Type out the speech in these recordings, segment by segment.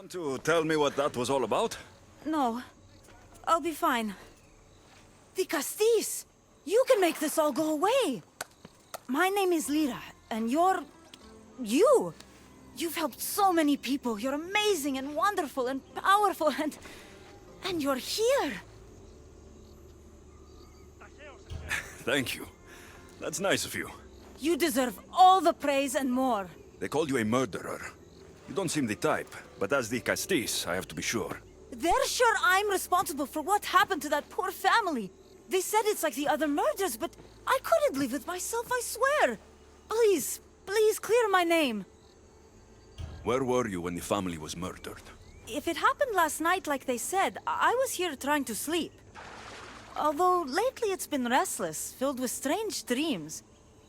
Want to tell me what that was all about? No. I'll be fine. The Castis! You can make this all go away! My name is Lyra, and you're... you! You've helped so many people. You're amazing and wonderful and powerful and... and you're here! Thank you. That's nice of you. You deserve all the praise and more. They called you a murderer. You don't seem the type, but as the Castis, I have to be sure. They're sure I'm responsible for what happened to that poor family. They said it's like the other murders, but I couldn't live with myself, I swear. Please, please clear my name. Where were you when the family was murdered? If it happened last night like they said, I was here trying to sleep. Although lately it's been restless, filled with strange dreams.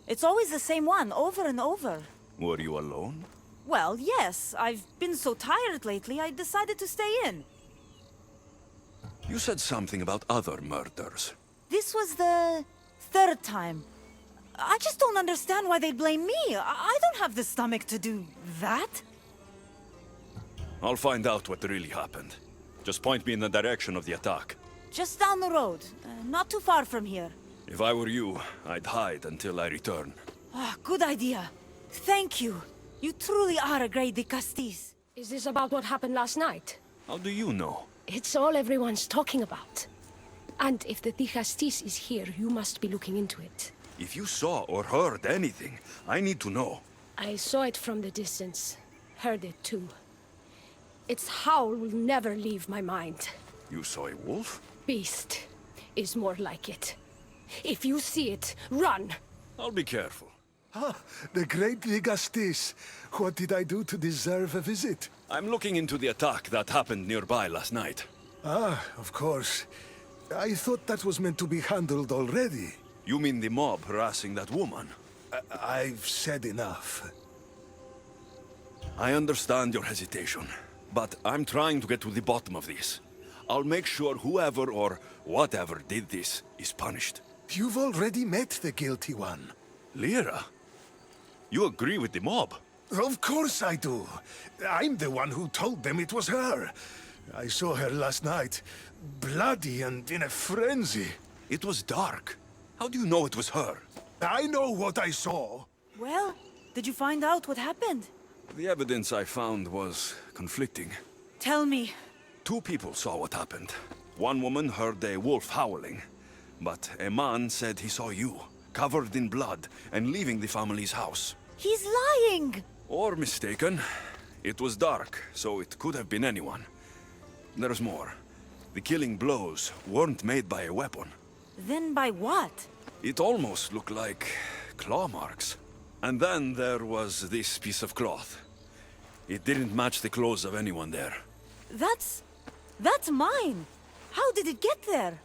It's always the same one, over and over. Were you alone? Well, yes. I've been so tired lately, I decided to stay in. You said something about other murders. This was the third time. I just don't understand why they blame me. I don't have the stomach to do that. I'll find out what really happened. Just point me in the direction of the attack. Just down the road, not too far from here. If I were you, I'd hide until I return. Ah, good idea. Thank you. You truly are a great Castis. Is this about what happened last night? How do you know? It's all everyone's talking about. And if the Castis is here, you must be looking into it. If you saw or heard anything, I need to know. I saw it from the distance. Heard it too. Its howl will never leave my mind. You saw a wolf? Beast is more like it. If you see it, run! I'll be careful. Ah, the great Ligastis. What did I do to deserve a visit? I'm looking into the attack that happened nearby last night. Ah, of course. I thought that was meant to be handled already. You mean the mob harassing that woman? I've said enough. I understand your hesitation, but I'm trying to get to the bottom of this. I'll make sure whoever or whatever did this is punished. You've already met the guilty one. Lyra? You agree with the mob? Of course I do. I'm the one who told them it was her. I saw her last night, bloody and in a frenzy. It was dark. How do you know it was her? I know what I saw. Well, did you find out what happened? The evidence I found was conflicting. Tell me. 2 people saw what happened. One woman heard a wolf howling, but a man said he saw you, covered in blood, and leaving the family's house. He's lying! Or mistaken. It was dark, so it could have been anyone. There's more. The killing blows weren't made by a weapon. Then by what? It almost looked like claw marks. And then there was this piece of cloth. It didn't match the clothes of anyone there. That's mine! How did it get there?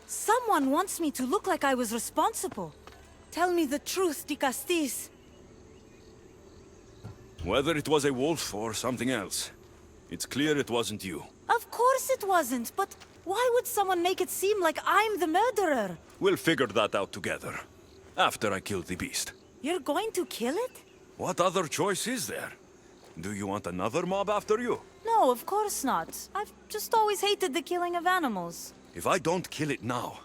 Someone wants me to look like I was responsible. Tell me the truth, Castis. Whether it was a wolf or something else, it's clear it wasn't you. Of course it wasn't, but why would someone make it seem like I'm the murderer? We'll figure that out together, after I kill the beast. You're going to kill it? What other choice is there? Do you want another mob after you? No, of course not. I've just always hated the killing of animals. If I don't kill it now,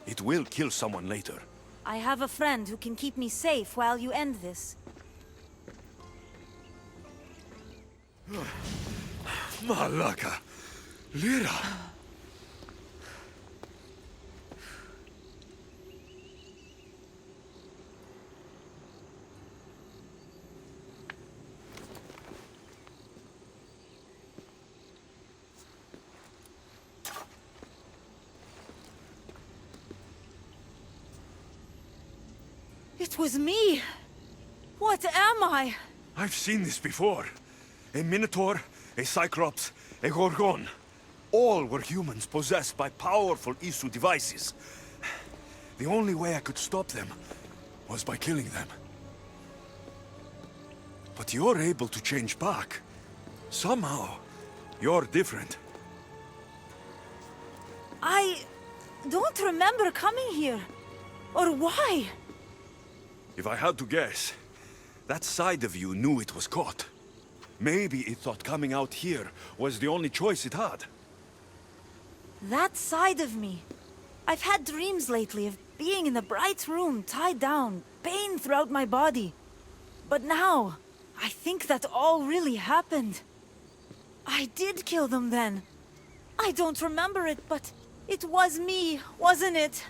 it will kill someone later. I have a friend who can keep me safe while you end this. Malaka! Lyra! It was me! What am I? I've seen this before. A Minotaur, a Cyclops, a Gorgon. All were humans possessed by powerful Isu devices. The only way I could stop them was by killing them. But you're able to change back. Somehow, you're different. I don't remember coming here. Or why? If I had to guess, that side of you knew it was caught. Maybe it thought coming out here was the only choice it had. That side of me. I've had dreams lately of being in a bright room, tied down, pain throughout my body. But now, I think that all really happened. I did kill them then. I don't remember it, but it was me, wasn't it?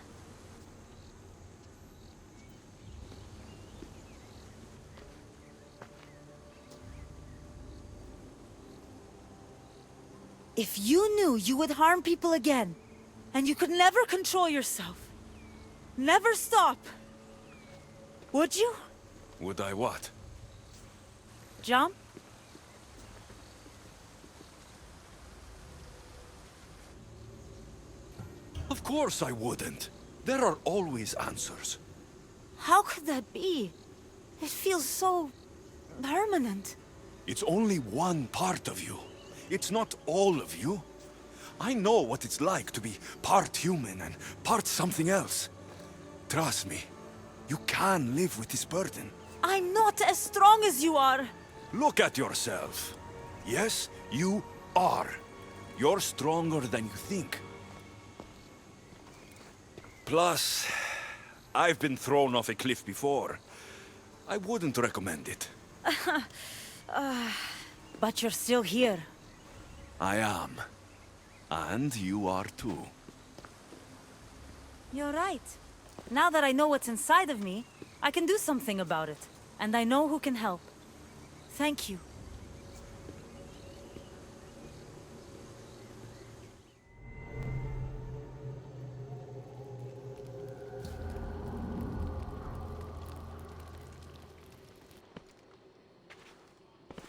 If you knew you would harm people again, and you could never control yourself, never stop, would you? Would I what? Jump? Of course I wouldn't. There are always answers. How could that be? It feels so permanent. It's only one part of you. It's not all of you. I know what it's like to be part human and part something else. Trust me, you can live with this burden. I'm not as strong as you are. Look at yourself. Yes, you are. You're stronger than you think. Plus, I've been thrown off a cliff before. I wouldn't recommend it. But you're still here. I am. And you are too. You're right. Now that I know what's inside of me, I can do something about it. And I know who can help. Thank you.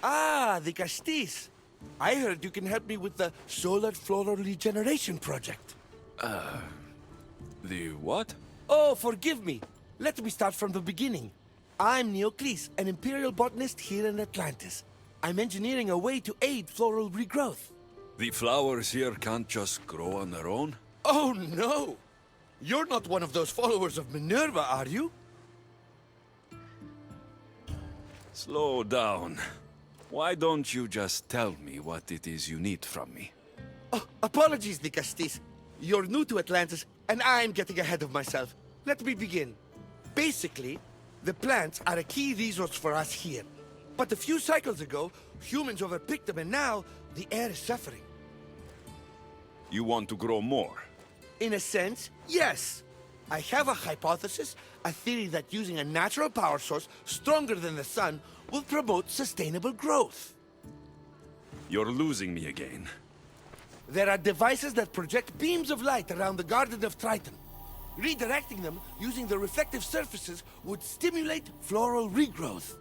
Ah, the Castis. I heard you can help me with the solar floral regeneration project. The what? Oh, forgive me. Let me start from the beginning. I'm Neocles, an imperial botanist here in Atlantis. I'm engineering a way to aid floral regrowth. The flowers here can't just grow on their own? Oh, no! You're not one of those followers of Minerva, are you? Slow down. Why don't you just tell me what it is you need from me? Oh, apologies, the Castis. You're new to Atlantis, and I'm getting ahead of myself. Let me begin. Basically, the plants are a key resource for us here. But a few cycles ago, humans overpicked them, and now the air is suffering. You want to grow more? In a sense, yes. I have a hypothesis, a theory that using a natural power source stronger than the sun will promote sustainable growth. You're losing me again. There are devices that project beams of light around the Garden of Triton. Redirecting them using the reflective surfaces would stimulate floral regrowth.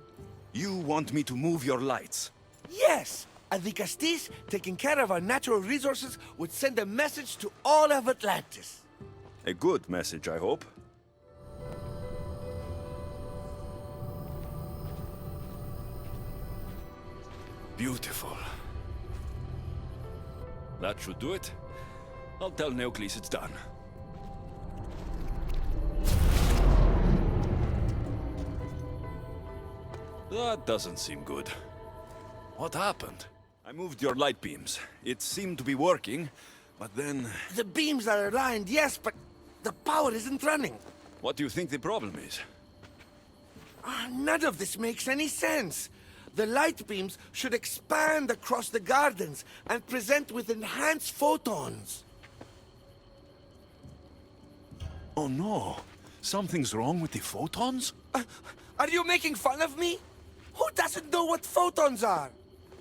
You want me to move your lights? Yes! And the Castis, taking care of our natural resources, would send a message to all of Atlantis. A good message, I hope. Beautiful. That should do it. I'll tell Neocles it's done. That doesn't seem good. What happened? I moved your light beams. It seemed to be working, but then... The beams are aligned, yes, but the power isn't running. What do you think the problem is? None of this makes any sense. The light beams should expand across the gardens and present with enhanced photons. Oh no! Something's wrong with the photons? Are you making fun of me? Who doesn't know what photons are?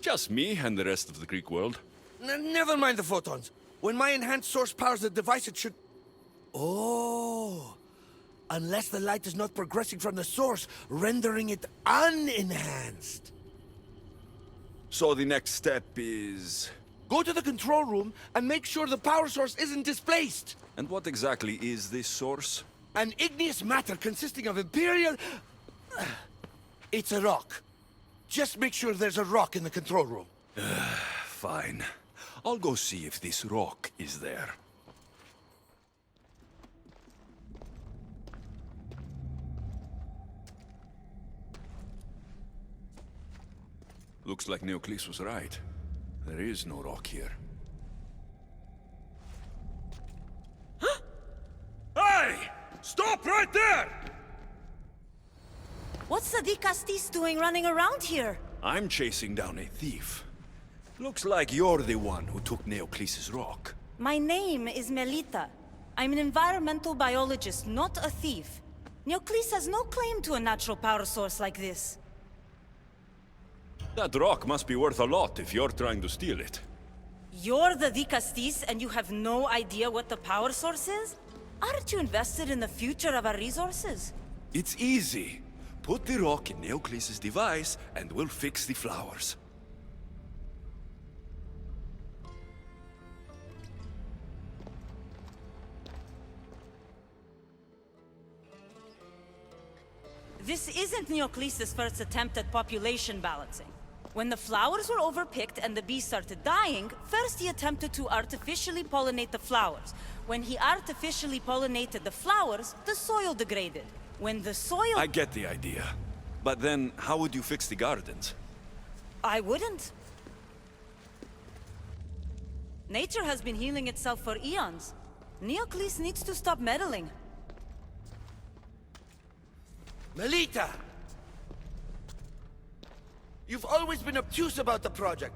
Just me and the rest of the Greek world. Never mind the photons. When my enhanced source powers the device, it should... Oh... Unless the light is not progressing from the source, rendering it unenhanced. So the next step is... Go to the control room and make sure the power source isn't displaced. And what exactly is this source? An igneous matter consisting of Imperial... It's a rock. Just make sure there's a rock in the control room. Fine. I'll go see if this rock is there. Looks like Neocles was right. There is no rock here. Hey! Stop right there! What's the Castis doing running around here? I'm chasing down a thief. Looks like you're the one who took Neocles' rock. My name is Melita. I'm an environmental biologist, not a thief. Neocles has no claim to a natural power source like this. That rock must be worth a lot if you're trying to steal it. You're the Castis and you have no idea what the power source is? Aren't you invested in the future of our resources? It's easy. Put the rock in Neocles' device and we'll fix the flowers. This isn't Neocles' first attempt at population balancing. When the flowers were overpicked and the bees started dying, first he attempted to artificially pollinate the flowers. When he artificially pollinated the flowers, the soil degraded. When the soil... I get the idea. But then, how would you fix the gardens? I wouldn't. Nature has been healing itself for eons. Neocles needs to stop meddling. Melita! You've always been obtuse about the project.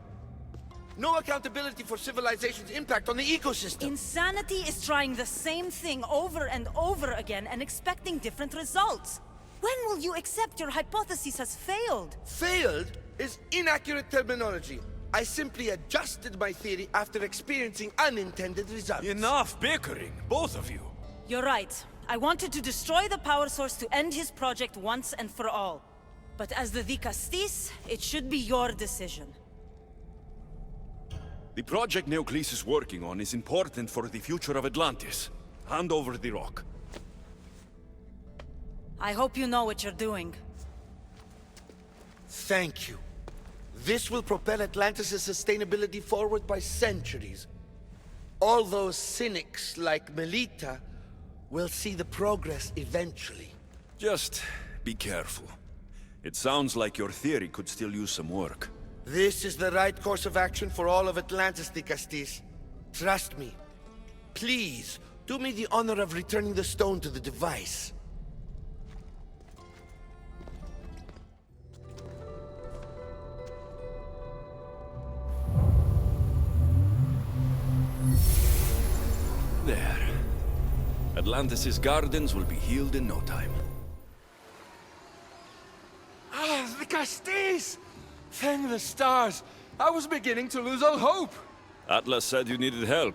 No accountability for civilization's impact on the ecosystem. Insanity is trying the same thing over and over again and expecting different results. When will you accept your hypothesis has failed? Failed is inaccurate terminology. I simply adjusted my theory after experiencing unintended results. Enough bickering, both of you. You're right. I wanted to destroy the power source to end his project once and for all. But as the Castis, it should be your decision. The project Neocles is working on is important for the future of Atlantis. Hand over the rock. I hope you know what you're doing. Thank you. This will propel Atlantis' sustainability forward by centuries. All those cynics like Melita will see the progress eventually. Just be careful. It sounds like your theory could still use some work. This is the right course of action for all of Atlantis, Castis. Trust me. Please, do me the honor of returning the stone to the device. There. Atlantis' gardens will be healed in no time. Ah, the Castis! Thank the stars! I was beginning to lose all hope! Atlas said you needed help.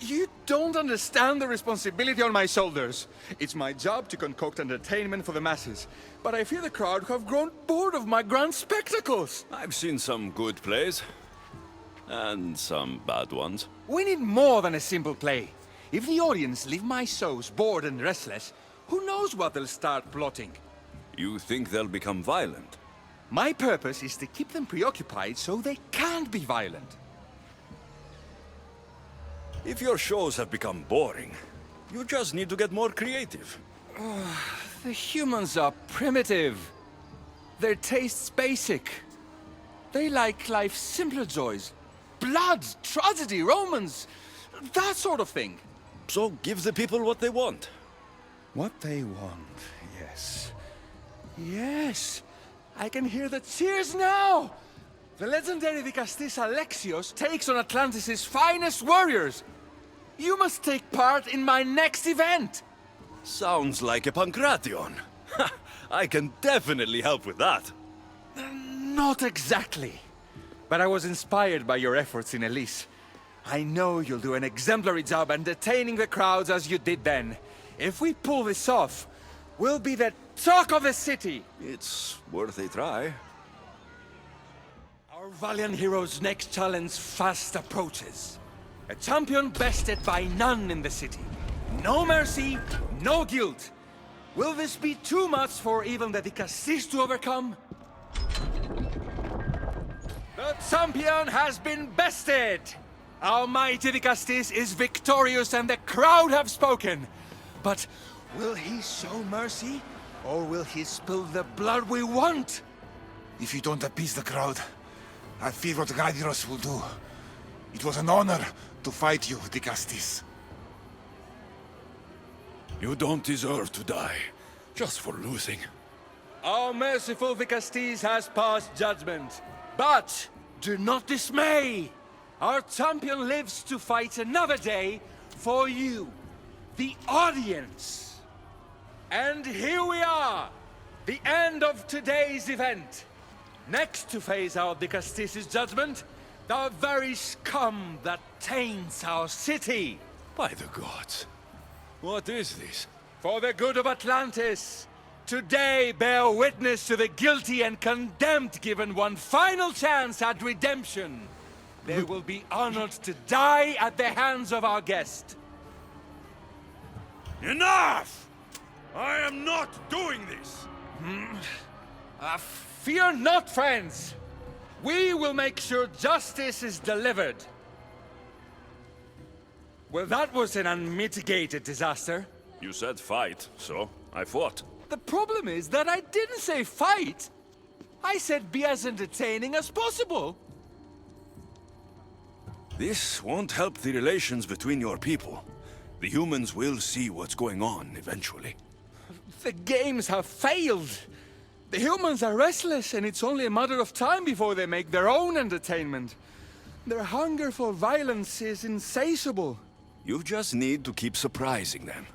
You don't understand the responsibility on my shoulders. It's my job to concoct entertainment for the masses. But I fear the crowd have grown bored of my grand spectacles. I've seen some good plays. And some bad ones. We need more than a simple play. If the audience leave my shows bored and restless, who knows what they'll start plotting? You think they'll become violent? My purpose is to keep them preoccupied so they can't be violent. If your shows have become boring, you just need to get more creative. The humans are primitive. Their tastes basic. They like life's simpler joys. Blood, tragedy, romance, that sort of thing. So give the people what they want. What they want, yes. Yes, I can hear the cheers now! The legendary Castis Alexios takes on Atlantis' finest warriors. You must take part in my next event. Sounds like a Pancration. I can definitely help with that. Not exactly. But I was inspired by your efforts in Elise. I know you'll do an exemplary job entertaining the crowds as you did then. If we pull this off, we'll be the talk of the city. It's worth a try. Our valiant hero's next challenge fast approaches. A champion bested by none in the city. No mercy, no guilt. Will this be too much for even the Castis to overcome? The champion has been bested! Our mighty Castis is victorious and the crowd have spoken. But will he show mercy? Or will he spill the blood we want? If you don't appease the crowd, I fear what Gaidiros will do. It was an honor to fight you, Dicastis. You don't deserve to die, just for losing. Our merciful Vicastis has passed judgment. But do not dismay! Our champion lives to fight another day for you, the audience. And here we are, the end of today's event. Next to face our Vicastis' judgment, the very scum that taints our city. By the gods. What is this? For the good of Atlantis, today bear witness to the guilty and condemned given one final chance at redemption. They will be honored to die at the hands of our guest. Enough! I am not doing this! Fear not, friends. We will make sure justice is delivered. Well, that was an unmitigated disaster. You said fight, so I fought. The problem is that I didn't say fight. I said be as entertaining as possible. This won't help the relations between your people. The humans will see what's going on eventually. The games have failed. The humans are restless, and it's only a matter of time before they make their own entertainment. Their hunger for violence is insatiable. You just need to keep surprising them.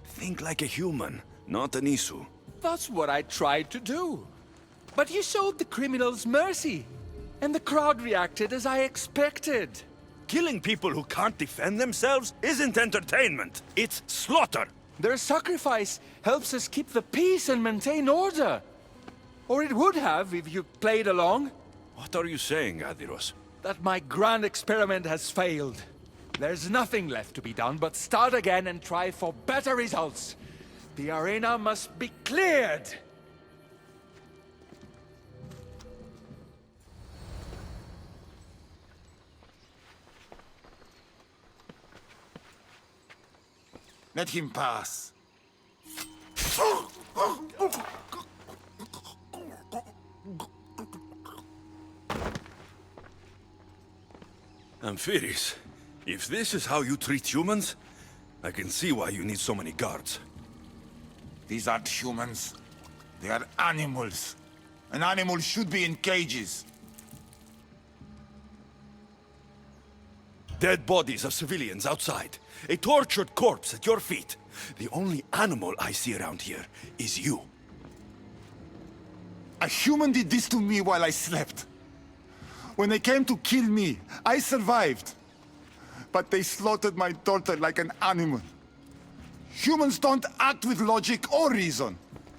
Think like a human, not an Isu. That's what I tried to do. But you showed the criminals mercy, and the crowd reacted as I expected. Killing people who can't defend themselves isn't entertainment. It's slaughter. Their sacrifice helps us keep the peace and maintain order. Or it would have if you played along. What are you saying, Adiros? That my grand experiment has failed. There's nothing left to be done but start again and try for better results. The arena must be cleared. Let him pass. Amphiris, if this is how you treat humans, I can see why you need so many guards. These aren't humans. They are animals. An animal should be in cages. Dead bodies of civilians outside. A tortured corpse at your feet. The only animal I see around here is you. A human did this to me while I slept. When they came to kill me, I survived. But they slaughtered my daughter like an animal. Humans don't act with logic or reason.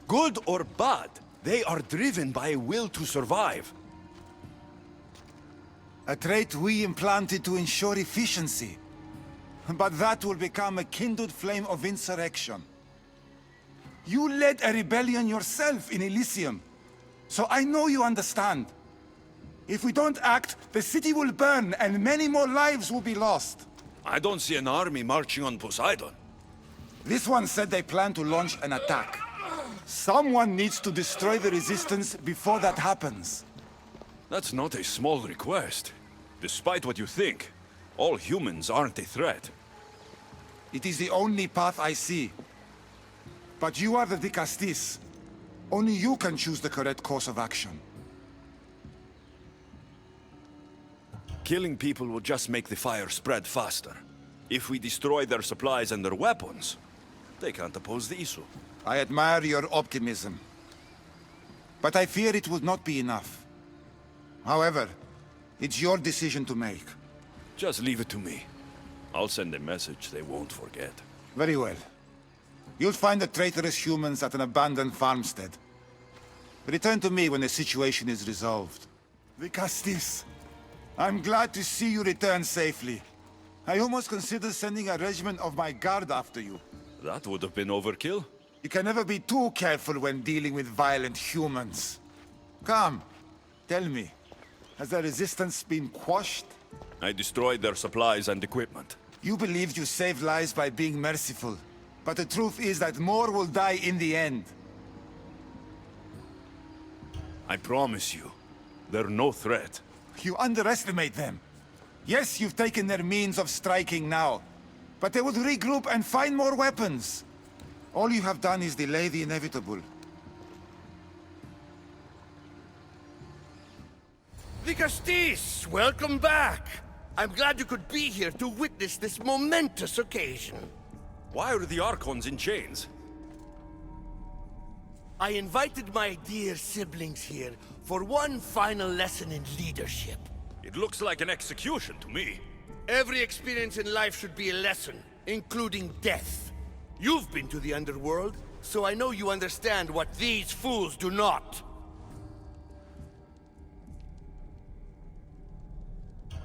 Good or bad, they are driven by a will to survive. A trait we implanted to ensure efficiency. But that will become a kindled flame of insurrection. You led a rebellion yourself in Elysium, so I know you understand. If we don't act, the city will burn and many more lives will be lost. I don't see an army marching on Poseidon. This one said they plan to launch an attack. Someone needs to destroy the resistance before that happens. That's not a small request. Despite what you think, all humans aren't a threat. It is the only path I see. But you are the Dicastis. Only you can choose the correct course of action. Killing people will just make the fire spread faster. If we destroy their supplies and their weapons, they can't oppose the Isu. I admire your optimism. But I fear it will not be enough. However, it's your decision to make. Just leave it to me. I'll send a message they won't forget. Very well. You'll find the traitorous humans at an abandoned farmstead. Return to me when the situation is resolved. Vicastis, I'm glad to see you return safely. I almost considered sending a regiment of my guard after you. That would have been overkill. You can never be too careful when dealing with violent humans. Come, tell me, has the resistance been quashed? I destroyed their supplies and equipment. You believed you saved lives by being merciful. But the truth is that more will die in the end. I promise you, they're no threat. You underestimate them. Yes, you've taken their means of striking now, but they would regroup and find more weapons. All you have done is delay the inevitable. Vicastis, welcome back. I'm glad you could be here to witness this momentous occasion. Why are the Archons in chains? I invited my dear siblings here for one final lesson in leadership. It looks like an execution to me. Every experience in life should be a lesson, including death. You've been to the underworld, so I know you understand what these fools do not.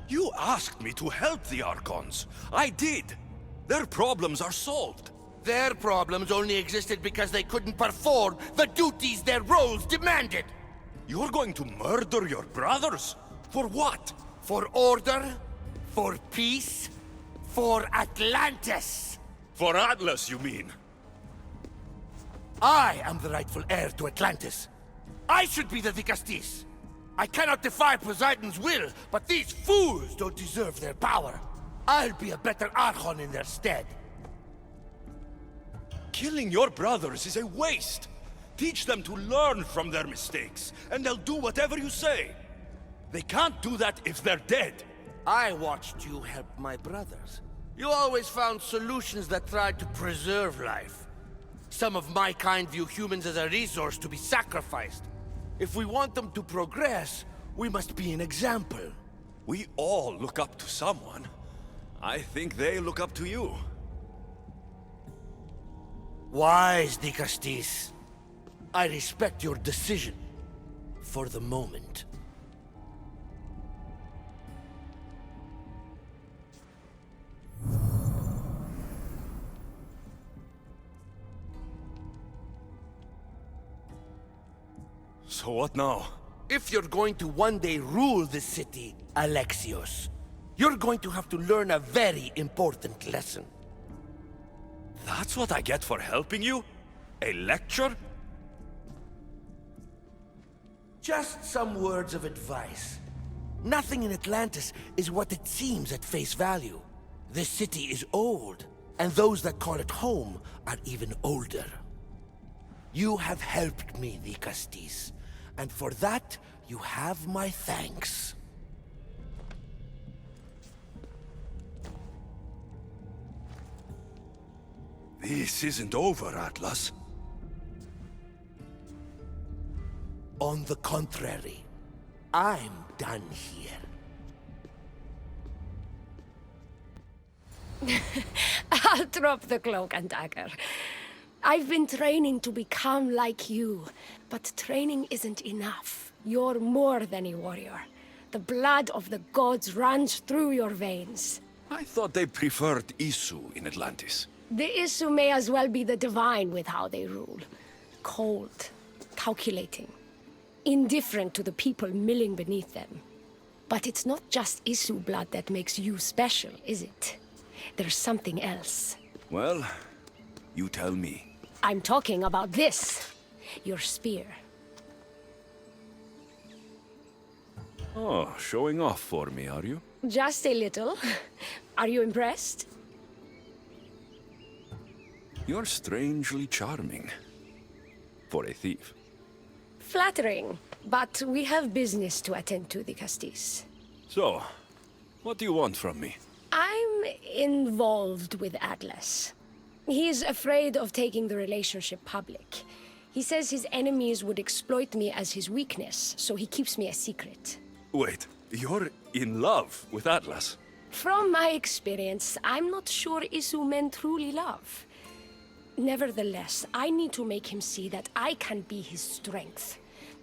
You asked me to help the Archons. I did. Their problems are solved. Their problems only existed because they couldn't perform the duties their roles demanded. You're going to murder your brothers? For what? For order, for peace, for Atlantis. For Atlas, you mean? I am the rightful heir to Atlantis. I should be the Vicastis. I cannot defy Poseidon's will, but these fools don't deserve their power. I'll be a better Archon in their stead. Killing your brothers is a waste. Teach them to learn from their mistakes, and they'll do whatever you say. They can't do that if they're dead. I watched you help my brothers. You always found solutions that tried to preserve life. Some of my kind view humans as a resource to be sacrificed. If we want them to progress, we must be an example. We all look up to someone. I think they look up to you. Wise, Dicastis. I respect your decision. For the moment. So what now? If you're going to one day rule this city, Alexios, you're going to have to learn a very important lesson. That's what I get for helping you? A lecture? Just some words of advice. Nothing in Atlantis is what it seems at face value. This city is old, and those that call it home are even older. You have helped me, Vicastis, and for that, you have my thanks. This isn't over, Atlas. On the contrary, I'm done here. I'll drop the cloak and dagger. I've been training to become like you, but training isn't enough. You're more than a warrior. The blood of the gods runs through your veins. I thought they preferred Isu in Atlantis. The Isu may as well be the divine with how they rule. Cold, calculating, indifferent to the people milling beneath them. But it's not just Isu blood that makes you special, is it? There's something else. Well, you tell me. I'm talking about this. Your spear. Oh, showing off for me, are you? Just a little. Are you impressed? You're strangely charming. For a thief. Flattering. But we have business to attend to, the Castis. So, what do you want from me? I'm involved with Atlas. He's afraid of taking the relationship public. He says his enemies would exploit me as his weakness, so he keeps me a secret. Wait, you're in love with Atlas? From my experience, I'm not sure Isu men truly love. Nevertheless, I need to make him see that I can be his strength.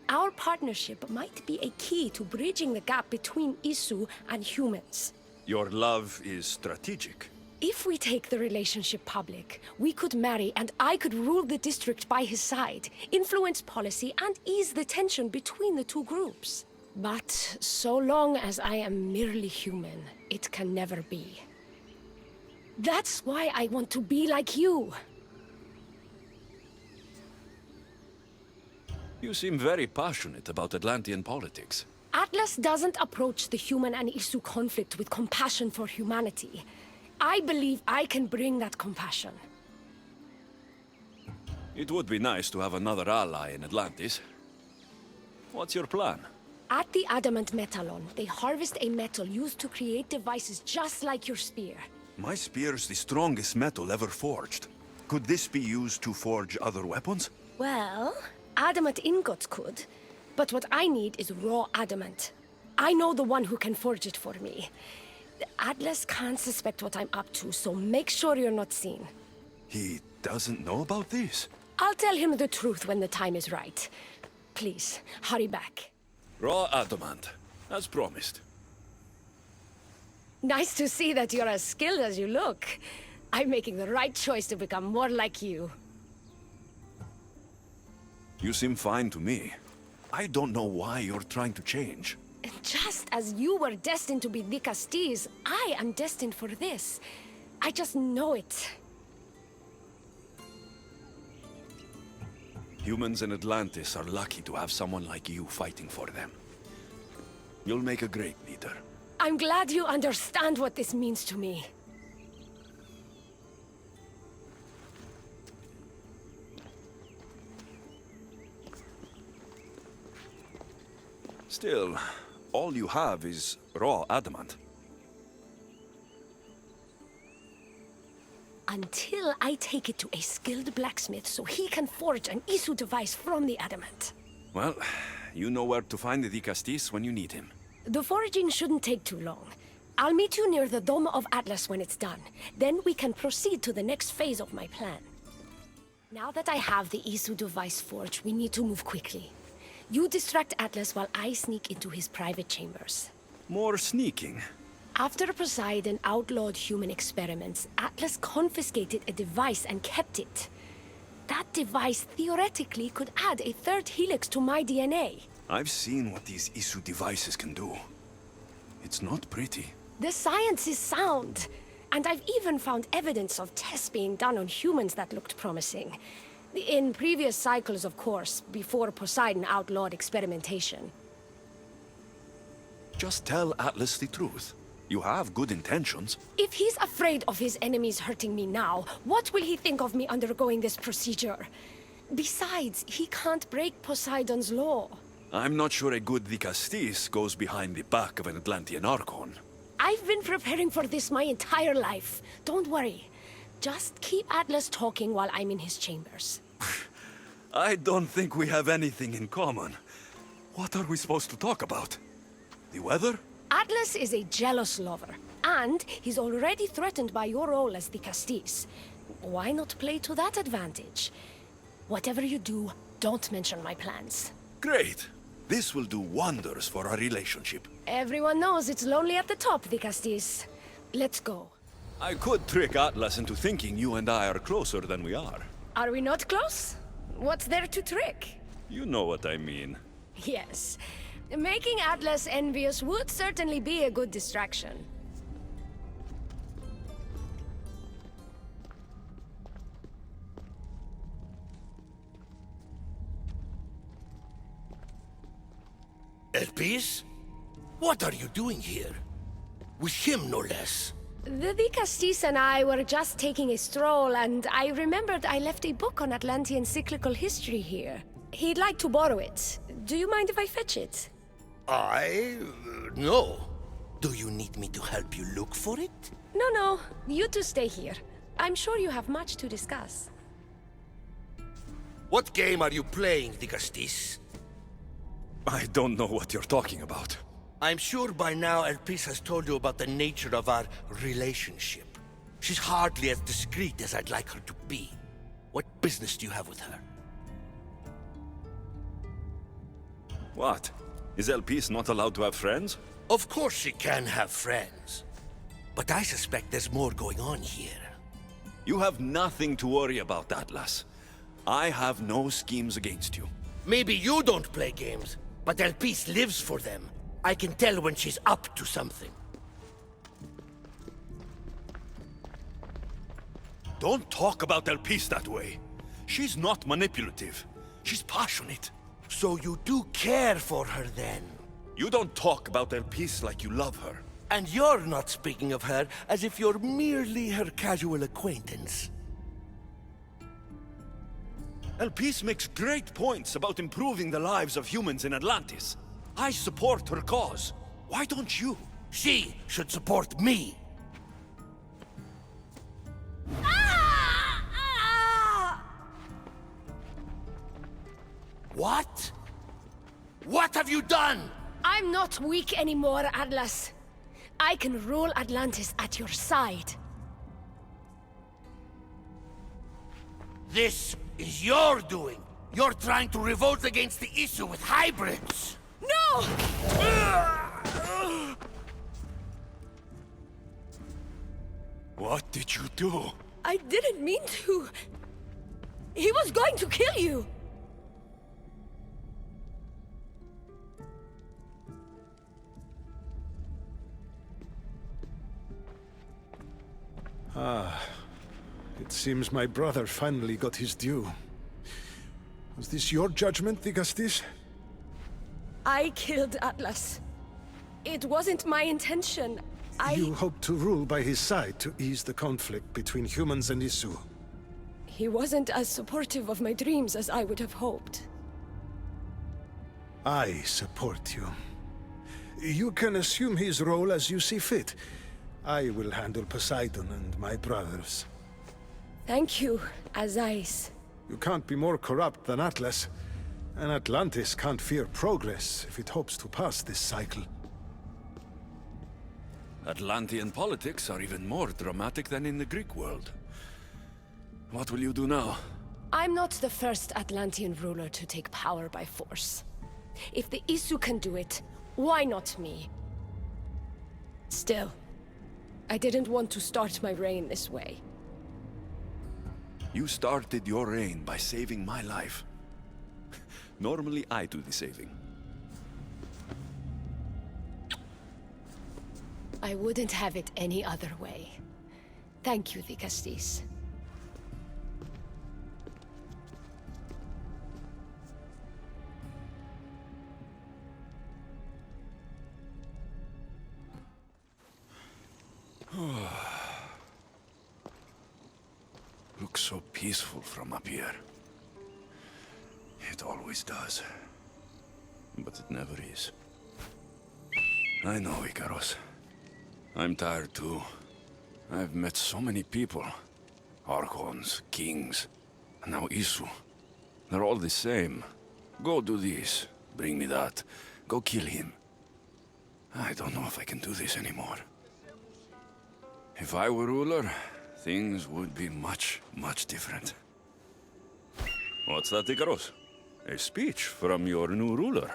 Our partnership might be a key to bridging the gap between Isu and humans. Your love is strategic. If we take the relationship public, we could marry and I could rule the district by his side, influence policy and ease the tension between the two groups. But so long as I am merely human, it can never be. That's why I want to be like you. You seem very passionate about Atlantean politics. Atlas doesn't approach the human and Isu conflict with compassion for humanity. I believe I can bring that compassion. It would be nice to have another ally in Atlantis. What's your plan? At the Adamant Metalon, they harvest a metal used to create devices just like your spear. My spear's the strongest metal ever forged. Could this be used to forge other weapons? Well, adamant ingots could, but what I need is raw adamant. I know the one who can forge it for me. Atlas can't suspect what I'm up to, so make sure you're not seen. He doesn't know about this? I'll tell him the truth when the time is right. Please, hurry back. Raw adamant, as promised. Nice to see that you're as skilled as you look. I'm making the right choice to become more like you. You seem fine to me. I don't know why you're trying to change. Just as you were destined to be the Castilles, I am destined for this. I just know it. Humans in Atlantis are lucky to have someone like you fighting for them. You'll make a great leader. I'm glad you understand what this means to me. Still, all you have is raw adamant. Until I take it to a skilled blacksmith so he can forge an Isu device from the adamant. Well, you know where to find the Castis when you need him. The foraging shouldn't take too long. I'll meet you near the Dome of Atlas when it's done. Then we can proceed to the next phase of my plan. Now that I have the Isu device forged, we need to move quickly. You distract Atlas while I sneak into his private chambers. More sneaking. After Poseidon outlawed human experiments, Atlas confiscated a device and kept it. That device theoretically could add a third helix to my DNA. I've seen what these Isu devices can do. It's not pretty. The science is sound, and I've even found evidence of tests being done on humans that looked promising. In previous cycles, of course, before Poseidon outlawed experimentation. Just tell Atlas the truth. You have good intentions. If he's afraid of his enemies hurting me now, what will he think of me undergoing this procedure? Besides, he can't break Poseidon's law. I'm not sure a good Castis goes behind the back of an Atlantean Archon. I've been preparing for this my entire life. Don't worry. Just keep Atlas talking while I'm in his chambers. I don't think we have anything in common. What are we supposed to talk about? The weather? Atlas is a jealous lover, and he's already threatened by your role as the Castis. Why not play to that advantage? Whatever you do, don't mention my plans. Great. This will do wonders for our relationship. Everyone knows it's lonely at the top, the Castis. Let's go. I could trick Atlas into thinking you and I are closer than we are. Are we not close? What's there to trick? You know what I mean. Yes. Making Atlas envious would certainly be a good distraction. Elpis? What are you doing here? With him, no less. The Castis and I were just taking a stroll, and I remembered I left a book on Atlantean cyclical history here. He'd like to borrow it. Do you mind if I fetch it? No. Do you need me to help you look for it? No. You two stay here. I'm sure you have much to discuss. What game are you playing, the Castis? I don't know what you're talking about. I'm sure by now Elpis has told you about the nature of our relationship. She's hardly as discreet as I'd like her to be. What business do you have with her? What? Is Elpis not allowed to have friends? Of course she can have friends. But I suspect there's more going on here. You have nothing to worry about, Atlas. I have no schemes against you. Maybe you don't play games, but Elpis lives for them. I can tell when she's up to something. Don't talk about Elpis that way. She's not manipulative. She's passionate. So you do care for her then? You don't talk about Elpis like you love her. And you're not speaking of her as if you're merely her casual acquaintance. Elpis makes great points about improving the lives of humans in Atlantis. I support her cause. Why don't you? She should support me. What? What have you done? I'm not weak anymore, Atlas. I can rule Atlantis at your side. This is your doing. You're trying to revolt against the issue with hybrids. No! What did you do? I didn't mean to. He was going to kill you. It seems my brother finally got his due. Was this your judgment, Digastis? I killed Atlas. It wasn't my intention. You hoped to rule by his side to ease the conflict between humans and Isu. He wasn't as supportive of my dreams as I would have hoped. I support you. You can assume his role as you see fit. I will handle Poseidon and my brothers. Thank you, Azais. You can't be more corrupt than Atlas. And Atlantis can't fear progress if it hopes to pass this cycle. Atlantean politics are even more dramatic than in the Greek world. What will you do now? I'm not the first Atlantean ruler to take power by force. If the Isu can do it, why not me? Still, I didn't want to start my reign this way. You started your reign by saving my life. Normally I do the saving. I wouldn't have it any other way. Thank you, Digastis. Looks so peaceful from up here. It always does. But it never is. I know, Ikaros. I'm tired too. I've met so many people. Archons, kings, and now Isu. They're all the same. Go do this, bring me that, go kill him. I don't know if I can do this anymore. If I were ruler, things would be much, much different. What's that, Ikaros? A speech from your new ruler.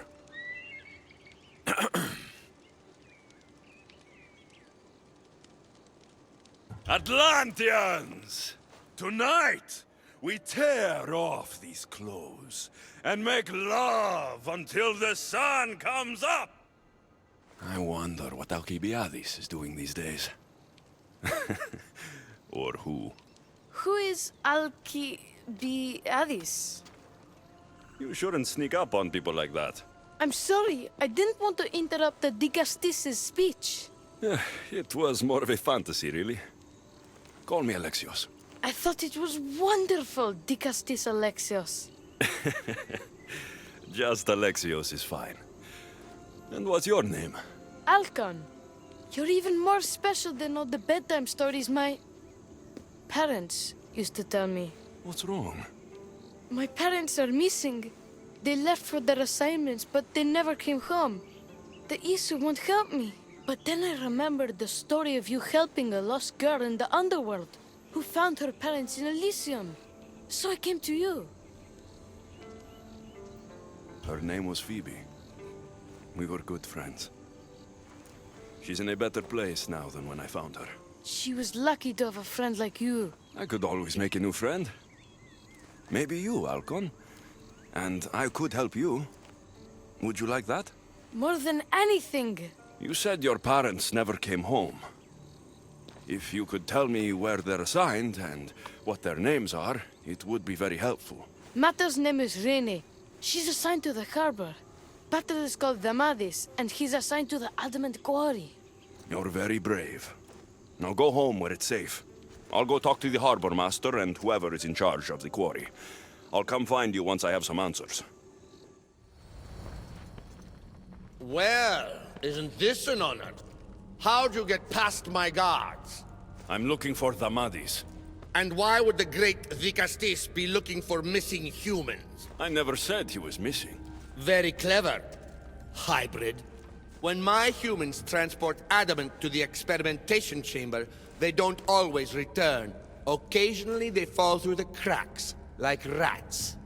Atlanteans! Tonight, we tear off these clothes and make love until the sun comes up! I wonder what Alcibiades is doing these days. Or who? Who is Alcibiades? You shouldn't sneak up on people like that. I'm sorry, I didn't want to interrupt the Digastis' speech. It was more of a fantasy, really. Call me Alexios. I thought it was wonderful, Digastis Alexios. Just Alexios is fine. And what's your name? Alcon, you're even more special than all the bedtime stories my parents used to tell me. What's wrong? My parents are missing. They left for their assignments, but they never came home. The Isu won't help me. But then I remembered the story of you helping a lost girl in the underworld, who found her parents in Elysium. So I came to you. Her name was Phoebe. We were good friends. She's in a better place now than when I found her. She was lucky to have a friend like you. I could always make a new friend. Maybe you, Alcon. And I could help you. Would you like that? More than anything. You said your parents never came home. If you could tell me where they're assigned and what their names are, it would be very helpful. Mata's name is Rene. She's assigned to the harbor. pater is called Damadis, and he's assigned to the Adamant Quarry. You're very brave. Now go home where it's safe. I'll go talk to the harbor master and whoever is in charge of the quarry. I'll come find you once I have some answers. Well, isn't this an honor? How'd you get past my guards? I'm looking for Damadis. And why would the great Vicastis be looking for missing humans? I never said he was missing. Very clever, hybrid. When my humans transport adamant to the experimentation chamber, they don't always return. Occasionally they fall through the cracks, like rats.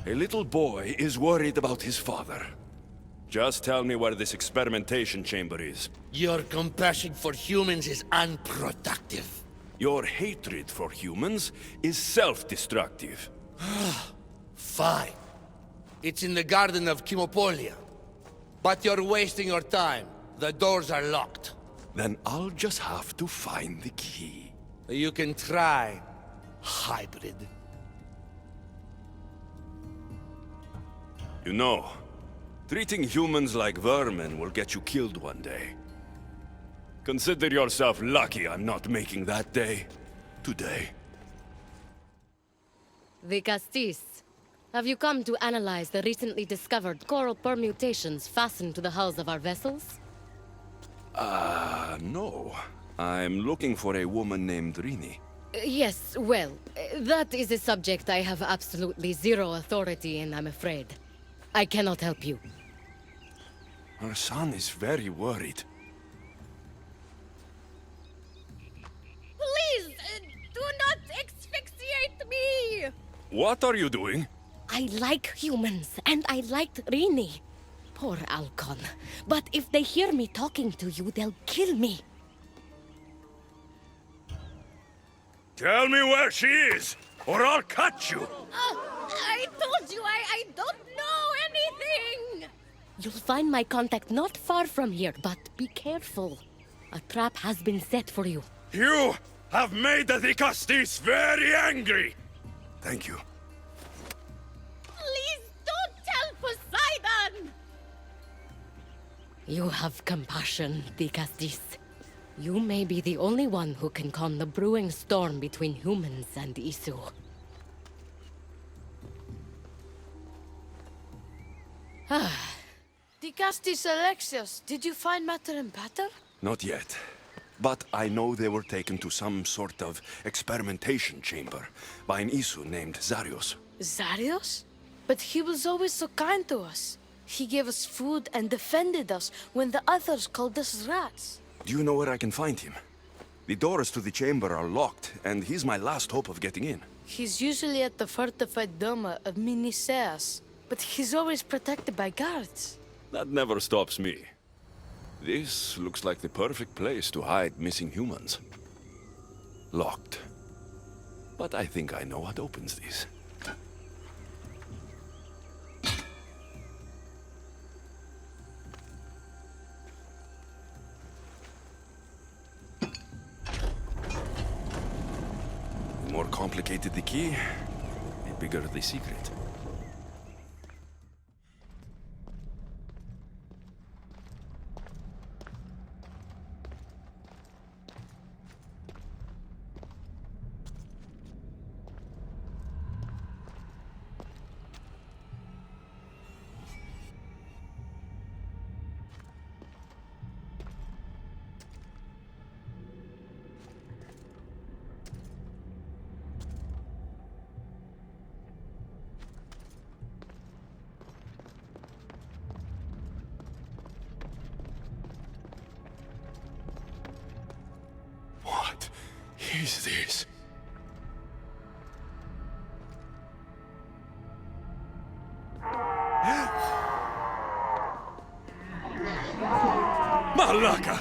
A little boy is worried about his father. Just tell me where this experimentation chamber is. Your compassion for humans is unproductive. Your hatred for humans is self-destructive. Fine. It's in the Garden of Kimopolia. But you're wasting your time. The doors are locked. Then I'll just have to find the key. You can try, hybrid. You know, treating humans like vermin will get you killed one day. Consider yourself lucky I'm not making that day today. Vicastis, have you come to analyze the recently discovered coral permutations fastened to the hulls of our vessels? No. I'm looking for a woman named Rini. Yes, well, that is a subject I have absolutely zero authority in, I'm afraid. I cannot help you. Her son is very worried. Please, do not asphyxiate me! What are you doing? I like humans, and I liked Rini. Poor Alcon. But if they hear me talking to you, they'll kill me. Tell me where she is, or I'll cut you! I told you I don't know anything! You'll find my contact not far from here, but be careful. A trap has been set for you. You have made the Vicastis very angry! Thank you. Please don't tell Poseidon! You have compassion, Vicastis. You may be the only one who can calm the brewing storm between humans and Isu. Dicastis Alexios, did you find Mater and Pater? Not yet. But I know they were taken to some sort of experimentation chamber by an Isu named Zarios. Zarios? But he was always so kind to us. He gave us food and defended us when the others called us rats. Do you know where I can find him? The doors to the chamber are locked, and he's my last hope of getting in. He's usually at the fortified Doma of Miniseas, but he's always protected by guards. That never stops me. This looks like the perfect place to hide missing humans. Locked. But I think I know what opens these. The more complicated the key, the bigger the secret. What is this? Malaka!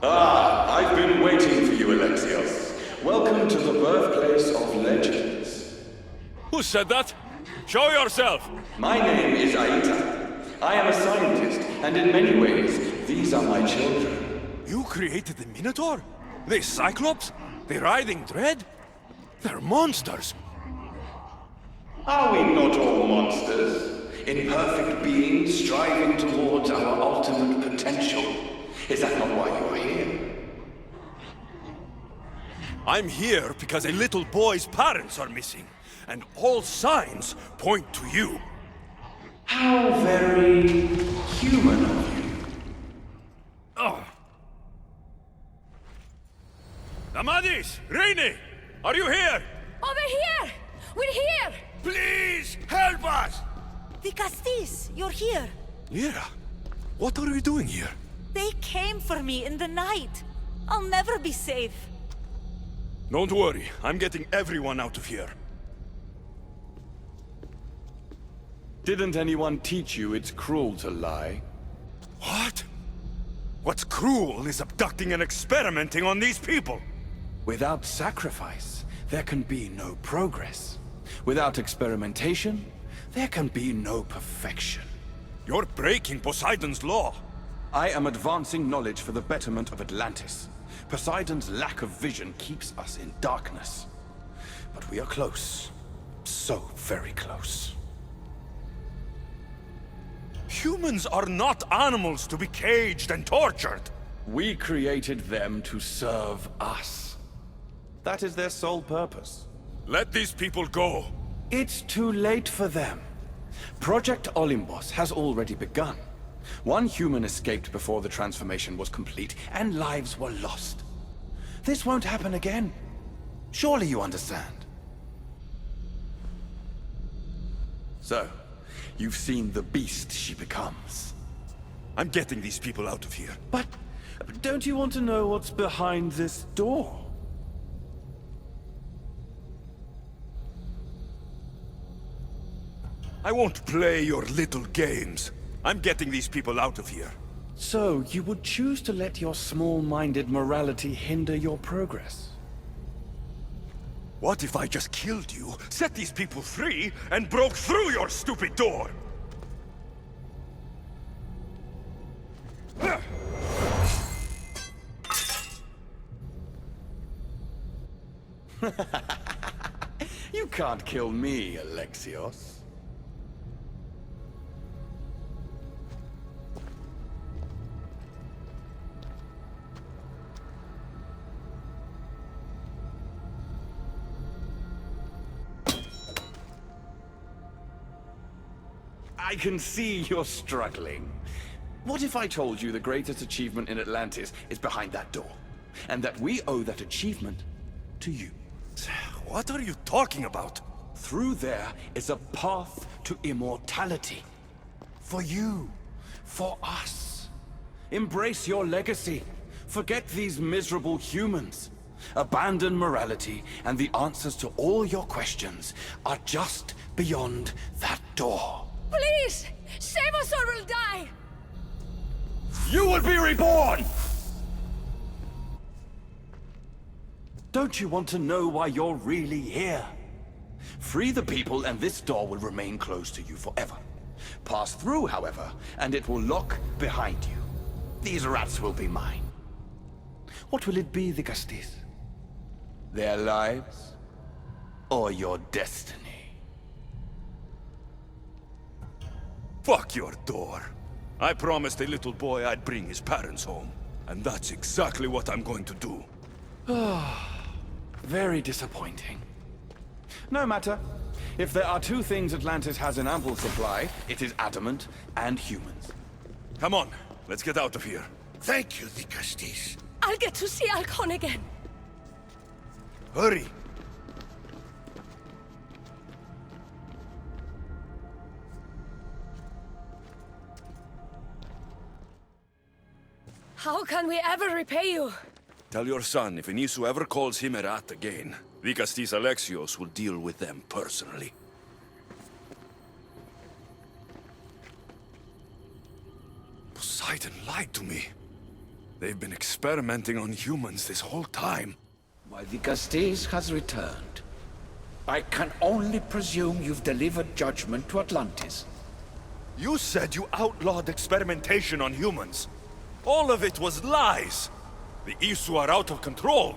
I've been waiting for you, Alexios. Welcome to the birthplace of legends. Who said that? Show yourself! My name is Aita. I am a scientist, and in many ways, these are my children. You created the Minotaur? The Cyclops? The Writhing Dread? They're monsters! Are we not all monsters? imperfect beings striving towards our ultimate potential. Is that not why you are here? I'm here because a little boy's parents are missing, and all signs point to you. How very human of you. Amadis! Reine! Are you here? Over here! We're here! Please, help us! The Castis, you're here. Lyra, what are you doing here? They came for me in the night. I'll never be safe. Don't worry, I'm getting everyone out of here. Didn't anyone teach you it's cruel to lie? What? What's cruel is abducting and experimenting on these people. Without sacrifice, there can be no progress. Without experimentation, there can be no perfection. You're breaking Poseidon's law. I am advancing knowledge for the betterment of Atlantis. Poseidon's lack of vision keeps us in darkness. But we are close. So very close. Humans are not animals to be caged and tortured. We created them to serve us. That is their sole purpose. Let these people go. It's too late for them. Project Olympus has already begun. One human escaped before the transformation was complete, and lives were lost. This won't happen again. Surely you understand. So, you've seen the beast she becomes. I'm getting these people out of here. But don't you want to know what's behind this door? I won't play your little games. I'm getting these people out of here. So, you would choose to let your small-minded morality hinder your progress? What if I just killed you, set these people free, and broke through your stupid door? You can't kill me, Alexios. I can see you're struggling. What if I told you the greatest achievement in Atlantis is behind that door? And that we owe that achievement to you? What are you talking about? Through there is a path to immortality. For you. For us. Embrace your legacy. Forget these miserable humans. Abandon morality, and the answers to all your questions are just beyond that door. Please! Save us or we'll die! You will be reborn! Don't you want to know why you're really here? Free the people and this door will remain closed to you forever. Pass through, however, and it will lock behind you. These rats will be mine. What will it be, the Castis? Their lives? Or your destiny? Fuck your door. I promised a little boy I'd bring his parents home. And that's exactly what I'm going to do. Very disappointing. No matter. If there are two things Atlantis has in ample supply, it is adamant and humans. Come on, let's get out of here. Thank you, the Castis. I'll get to see Alcon again. Hurry! How can we ever repay you? Tell your son if Anisu ever calls him a rat again, Vicastis Alexios will deal with them personally. Poseidon lied to me. They've been experimenting on humans this whole time. While the Castis has returned, I can only presume you've delivered judgment to Atlantis. You said you outlawed experimentation on humans. All of it was lies. The Isu are out of control.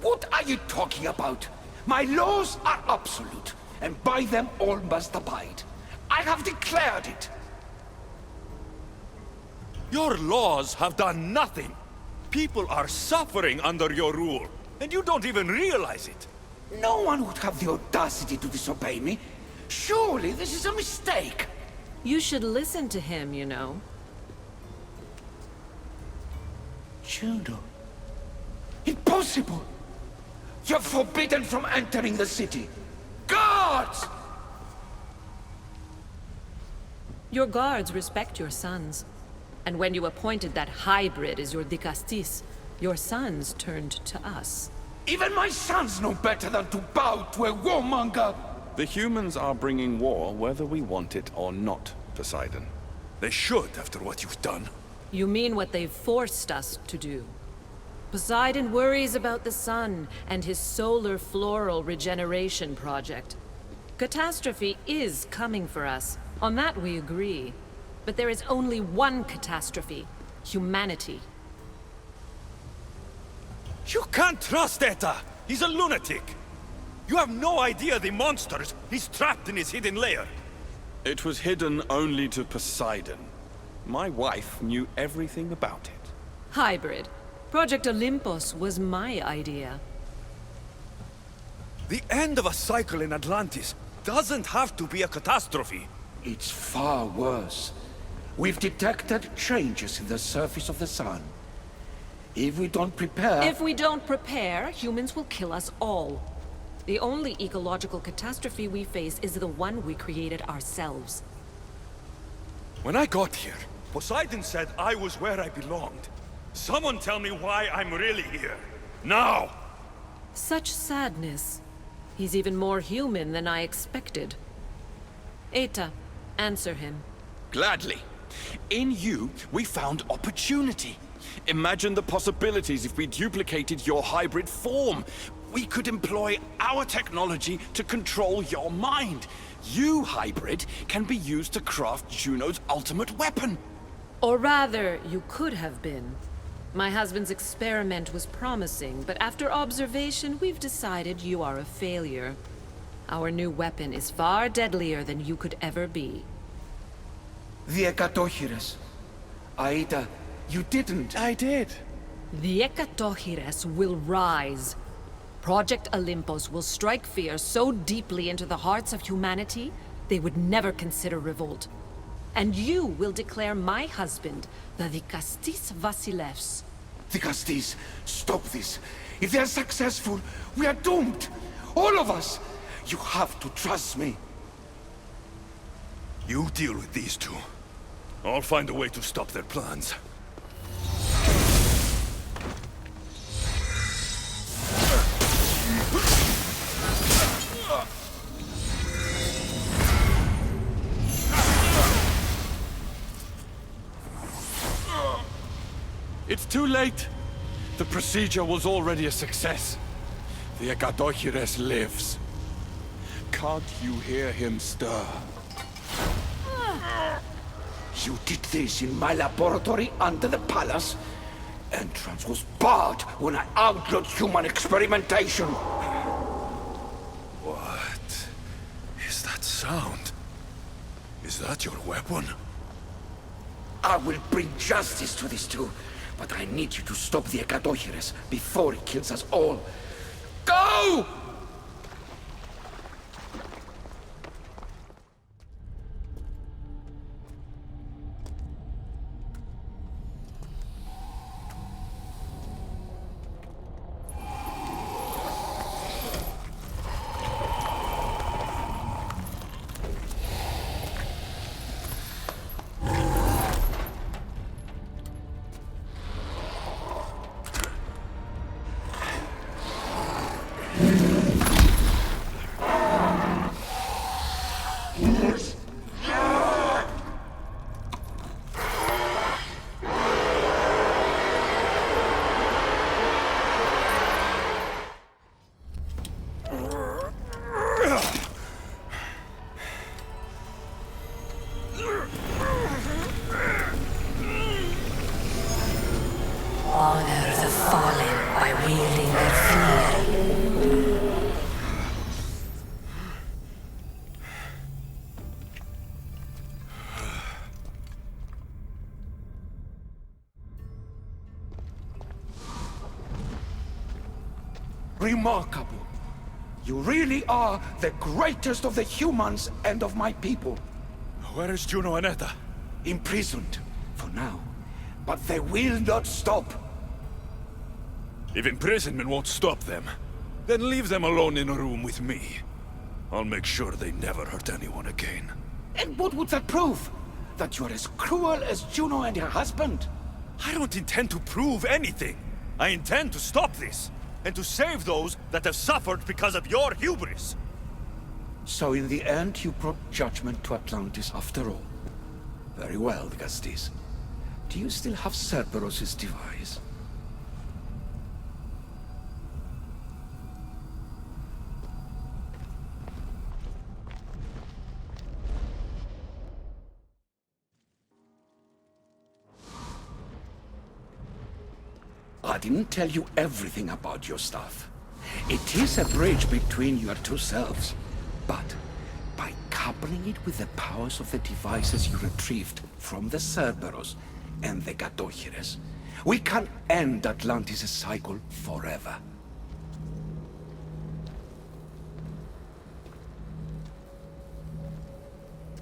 What are you talking about? My laws are absolute, and by them all must abide. I have declared it. Your laws have done nothing. People are suffering under your rule, and you don't even realize it. No one would have the audacity to disobey me. Surely this is a mistake. You should listen to him, you know. Juno. Impossible! You're forbidden from entering the city. Guards! Your guards respect your sons. And when you appointed that hybrid as your dicastis, your sons turned to us. Even my sons know better than to bow to a warmonger! The humans are bringing war whether we want it or not, Poseidon. They should, after what you've done. You mean what they've forced us to do. Poseidon worries about the sun and his solar floral regeneration project. Catastrophe is coming for us. On that we agree. But there is only one catastrophe. Humanity. You can't trust Eta! He's a lunatic! You have no idea the monsters he's trapped in his hidden lair! It was hidden only to Poseidon. My wife knew everything about it. Hybrid. Project Olympus was my idea. The end of a cycle in Atlantis doesn't have to be a catastrophe. It's far worse. We've detected changes in the surface of the sun. If we don't prepare... If we don't prepare, humans will kill us all. The only ecological catastrophe we face is the one we created ourselves. When I got here, Poseidon said I was where I belonged. Someone tell me why I'm really here. Now! Such sadness. He's even more human than I expected. Eta, answer him. Gladly. In you, we found opportunity. Imagine the possibilities if we duplicated your hybrid form. We could employ our technology to control your mind. You, hybrid, can be used to craft Juno's ultimate weapon. Or rather, you could have been. My husband's experiment was promising, but after observation, we've decided you are a failure. Our new weapon is far deadlier than you could ever be. The Ekatochires. Aida, you didn't. I did. The Ekatochires will rise. Project Olympus will strike fear so deeply into the hearts of humanity, they would never consider revolt. And you will declare my husband the Dikastis Vasilevs. Dikastis, stop this. If they're successful, we are doomed. All of us. You have to trust me. You deal with these two. I'll find a way to stop their plans. It's too late. The procedure was already a success. The Ekatochires lives. Can't you hear him stir? You did this in my laboratory under the palace. Entrance was barred when I outlawed human experimentation. What is that sound? Is that your weapon? I will bring justice to these two, but I need you to stop the Ekatochires before it kills us all. Go! Honor the fallen by wielding their fury. Remarkable. You really are the greatest of the humans and of my people. Where is Juno and Etta? Imprisoned, for now. But they will not stop. If imprisonment won't stop them, then leave them alone in a room with me. I'll make sure they never hurt anyone again. And what would that prove? That you're as cruel as Juno and her husband? I don't intend to prove anything. I intend to stop this, and to save those that have suffered because of your hubris. So in the end, you brought judgment to Atlantis after all. Very well, Gastis. Do you still have Cerberus' device? I didn't tell you everything about your stuff. It is a bridge between your two selves. But by coupling it with the powers of the devices you retrieved from the Cerberus and the Gatochires, we can end Atlantis' cycle forever.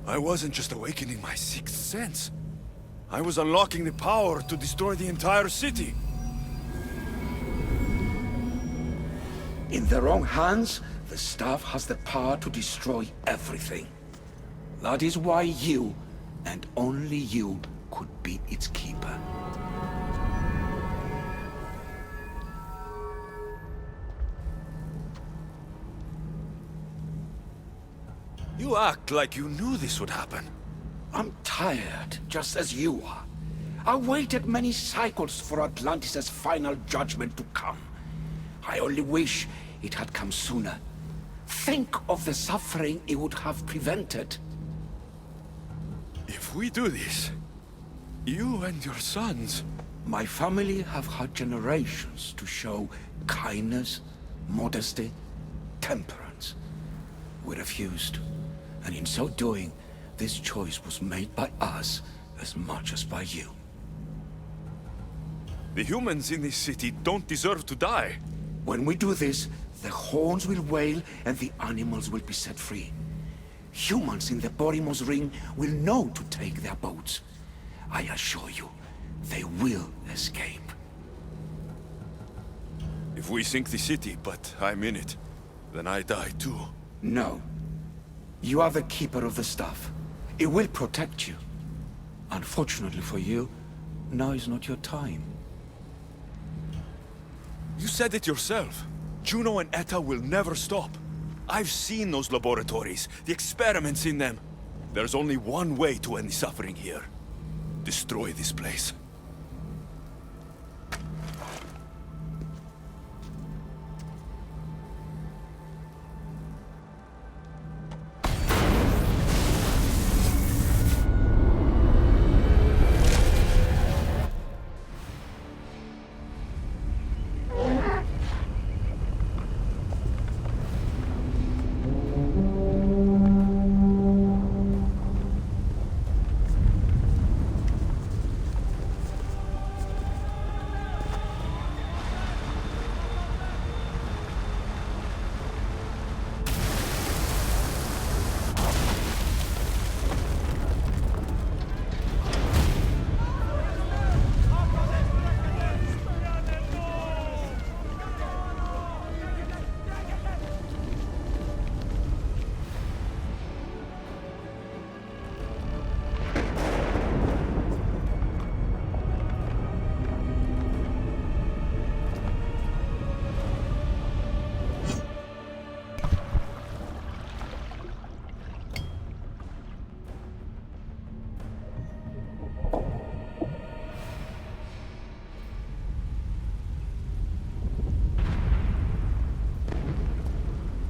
I wasn't just awakening my sixth sense. I was unlocking the power to destroy the entire city. In the wrong hands, the staff has the power to destroy everything. That is why you, and only you, could be its keeper. You act like you knew this would happen. I'm tired, just as you are. I waited many cycles for Atlantis' final judgment to come. I only wish it had come sooner. Think of the suffering it would have prevented. If we do this, you and your sons... My family have had generations to show kindness, modesty, temperance. We refused, and in so doing, this choice was made by us as much as by you. The humans in this city don't deserve to die. When we do this, the horns will wail and the animals will be set free. Humans in the Borimos Ring will know to take their boats. I assure you, they will escape. If we sink the city, but I'm in it, then I die too. No. You are the keeper of the staff. It will protect you. Unfortunately for you, now is not your time. You said it yourself. Juno and Etta will never stop. I've seen those laboratories, the experiments in them. There's only one way to end the suffering here. Destroy this place.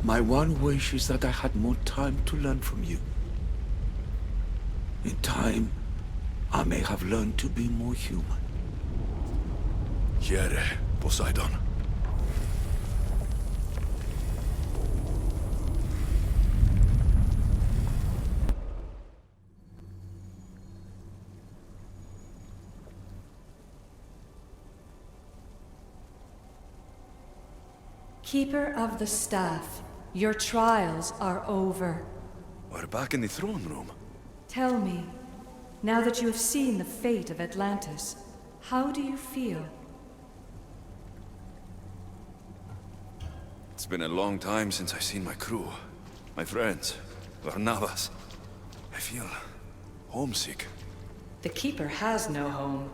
My one wish is that I had more time to learn from you. In time, I may have learned to be more human. Here, Poseidon. Keeper of the Staff, your trials are over. We're back in the throne room. Tell me, now that you have seen the fate of Atlantis, how do you feel? It's been a long time since I've seen my crew. My friends. Varnavas. I feel homesick. The Keeper has no home.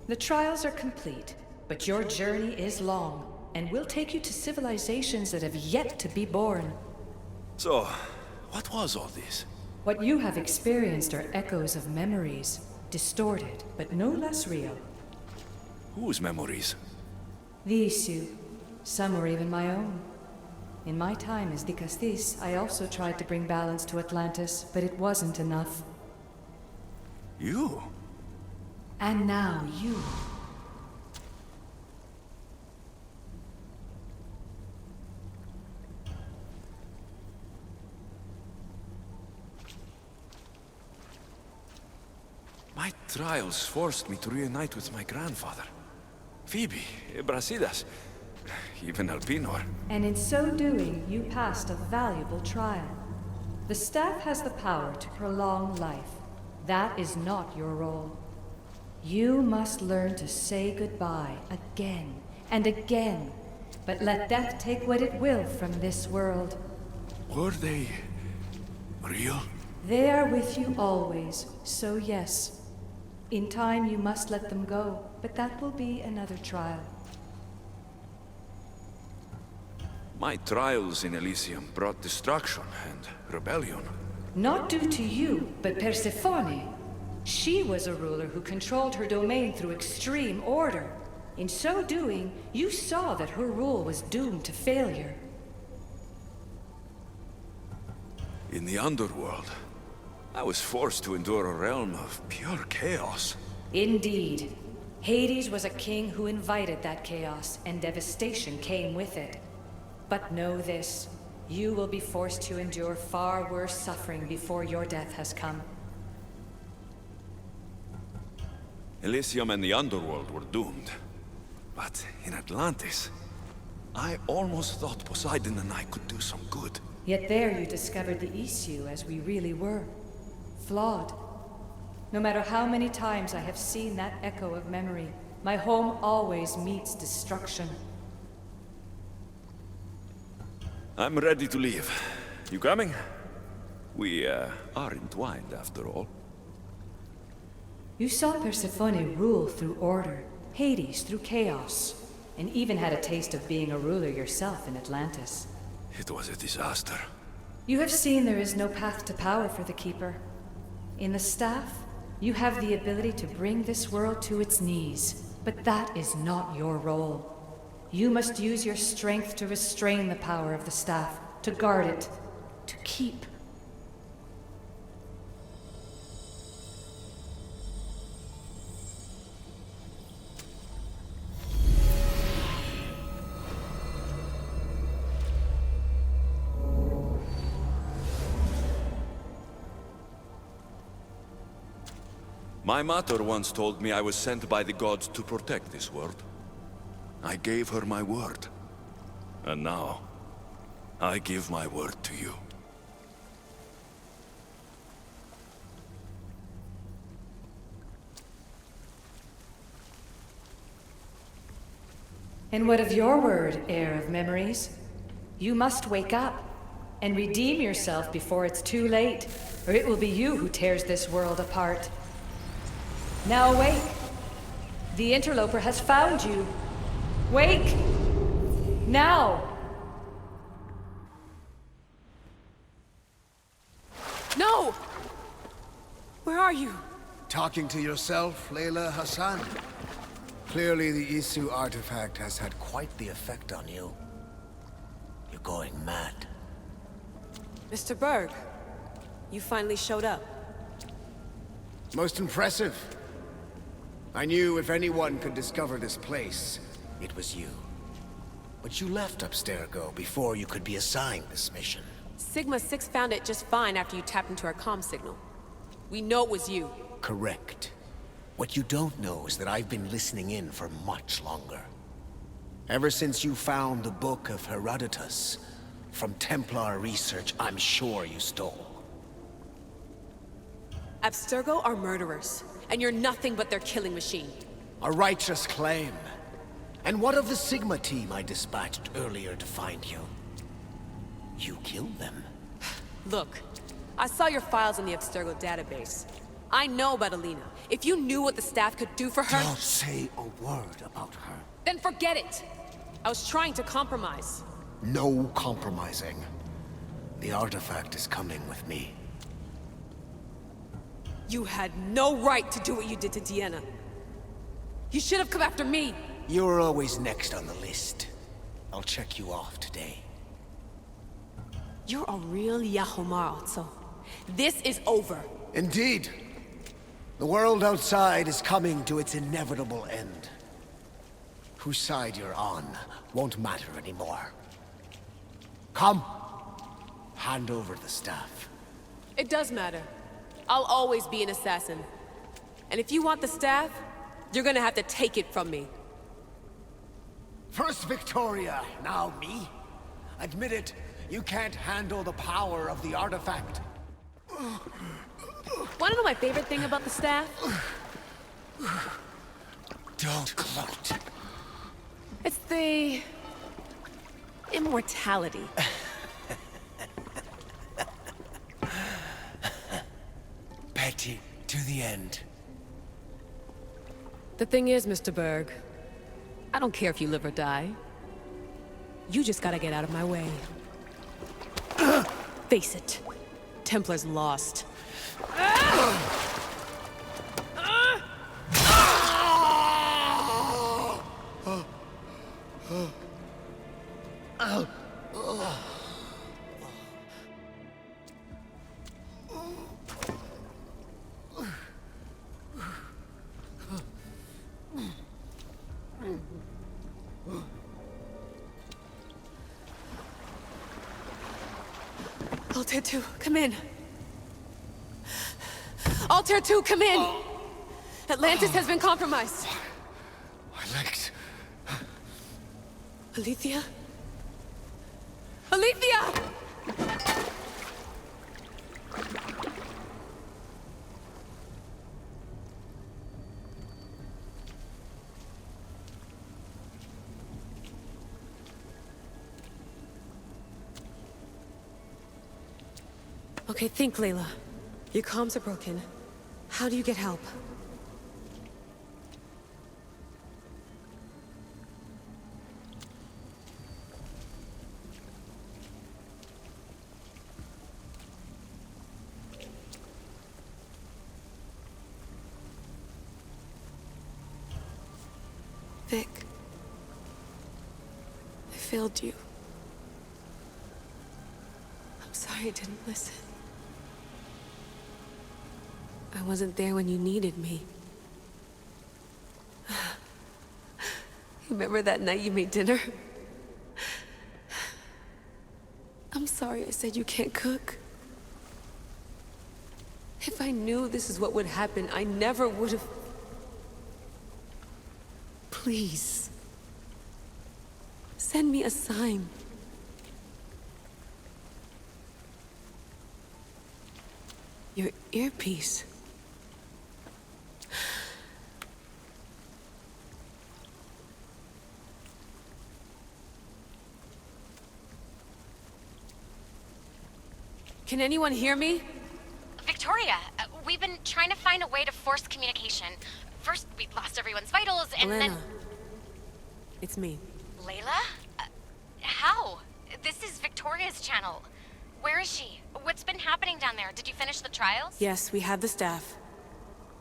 The trials are complete, but your journey is long, and will take you to civilizations that have yet to be born. So, what was all this? What you have experienced are echoes of memories, distorted, but no less real. Whose memories? These two. Some were even my own. In my time as Dicastis, I also tried to bring balance to Atlantis, but it wasn't enough. You? And now you. My trials forced me to reunite with my grandfather. Phoebe, Brasidas, even Alpinor. And in so doing, you passed a valuable trial. The staff has the power to prolong life. That is not your role. You must learn to say goodbye again and again, but let death take what it will from this world. Were they real? They are with you always, so yes. In time you must let them go, but that will be another trial. My trials in Elysium brought destruction and rebellion. Not due to you, but Persephone. She was a ruler who controlled her domain through extreme order. In so doing, you saw that her rule was doomed to failure. In the underworld, I was forced to endure a realm of pure chaos. Indeed. Hades was a king who invited that chaos, and devastation came with it. But know this, you will be forced to endure far worse suffering before your death has come. Elysium and the underworld were doomed. But in Atlantis, I almost thought Poseidon and I could do some good. Yet there you discovered the issue as we really were. Flawed. No matter how many times I have seen that echo of memory, my home always meets destruction. I'm ready to leave. You coming? We, are entwined after all. You saw Persephone rule through order, Hades through chaos, and even had a taste of being a ruler yourself in Atlantis. It was a disaster. You have seen there is no path to power for the Keeper. In the staff, you have the ability to bring this world to its knees, but that is not your role. You must use your strength to restrain the power of the staff, to guard it, to keep. My mother once told me I was sent by the gods to protect this world. I gave her my word. And now, I give my word to you. And what of your word, heir of memories? You must wake up and redeem yourself before it's too late, or it will be you who tears this world apart. Now awake! The interloper has found you. Wake! Now! No! Where are you? Talking to yourself, Layla Hassan? Clearly the Isu artifact has had quite the effect on you. You're going mad. Mr. Berg, you finally showed up. Most impressive. I knew if anyone could discover this place, it was you. But you left Abstergo before you could be assigned this mission. Sigma 6 found it just fine after you tapped into our comm signal. We know it was you. Correct. What you don't know is that I've been listening in for much longer. Ever since you found the Book of Herodotus, from Templar research, I'm sure you stole. Abstergo are murderers, and you're nothing but their killing machine. A righteous claim. And what of the Sigma team I dispatched earlier to find you? You killed them. Look, I saw your files in the Abstergo database. I know about Alina. If you knew what the staff could do for her... Don't say a word about her. Then forget it! I was trying to compromise. No compromising. The artifact is coming with me. You had no right to do what you did to Deanna. You should have come after me! You're always next on the list. I'll check you off today. You're a real Yahomar, Otso. This is over. Indeed. The world outside is coming to its inevitable end. Whose side you're on won't matter anymore. Come. Hand over the staff. It does matter. I'll always be an assassin. And if you want the staff, you're gonna have to take it from me. First Victoria, now me. Admit it, you can't handle the power of the artifact. Wanna know my favorite thing about the staff? Don't gloat. It's the... immortality. Petty to the end. The thing is, Mr. Berg, I don't care if you live or die. You just gotta get out of my way. Face it. Templar's lost. Altair 2, come in. Altair 2, come in! Atlantis has been compromised. My legs. Alethea? Alethea! Okay, think, Layla. Your comms are broken. How do you get help? Vic. I failed you. I'm sorry I didn't listen. I wasn't there when you needed me. Remember that night you made dinner? I'm sorry I said you can't cook. If I knew this is what would happen, I never would have... Please. Send me a sign. Your earpiece. Can anyone hear me? Victoria, we've been trying to find a way to force communication. First, we lost everyone's vitals, and Elena. then... It's me. Layla? How? This is Victoria's channel. Where is she? What's been happening down there? Did you finish the trials? Yes, we have the staff.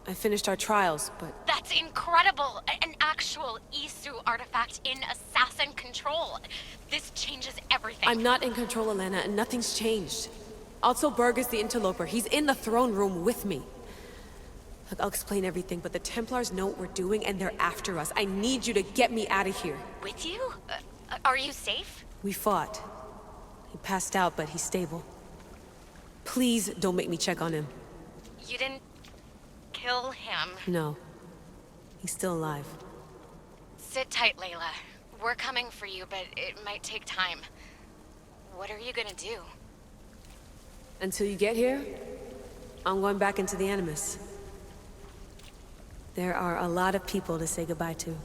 I finished our trials, but... That's incredible! An actual Isu artifact in assassin control. This changes everything. I'm not in control, Elena, and nothing's changed. Also, Berg is the interloper. He's in the throne room with me. Look, I'll explain everything, but the Templars know what we're doing, and they're after us. I need you to get me out of here. With you? Are you safe? We fought. He passed out, but he's stable. Please don't make me check on him. You didn't... kill him? No. He's still alive. Sit tight, Layla. We're coming for you, but it might take time. What are you gonna do? Until you get here, I'm going back into the Animus. There are a lot of people to say goodbye to.